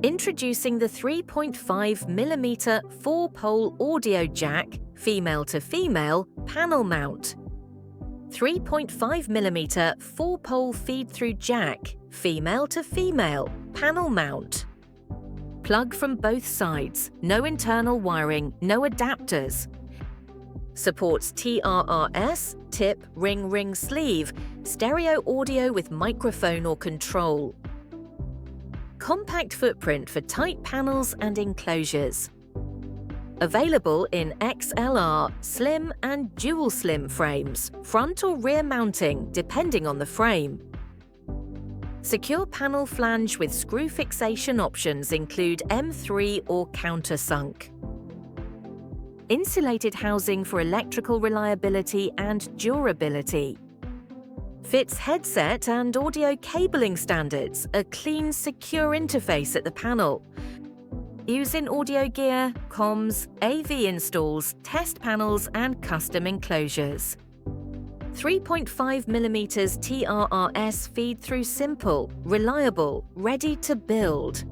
Introducing the 3.5mm 4-pole audio jack, female to female, panel mount. 3.5mm 4-pole feed-through jack, female to female, panel mount. Plug from both sides, no internal wiring, no adapters. Supports TRRS Tip ring sleeve, stereo audio with microphone or control. Compact footprint for tight panels and enclosures. Available in XLR, slim and dual slim frames, front or rear mounting depending on the frame. Secure panel flange with screw fixation options include M3 or countersunk. Insulated housing for electrical reliability and durability. Fits headset and audio cabling standards, a clean, secure interface at the panel. Use in audio gear, comms, AV installs, test panels and custom enclosures. 3.5mm TRRS feed-through simple, reliable, ready to build.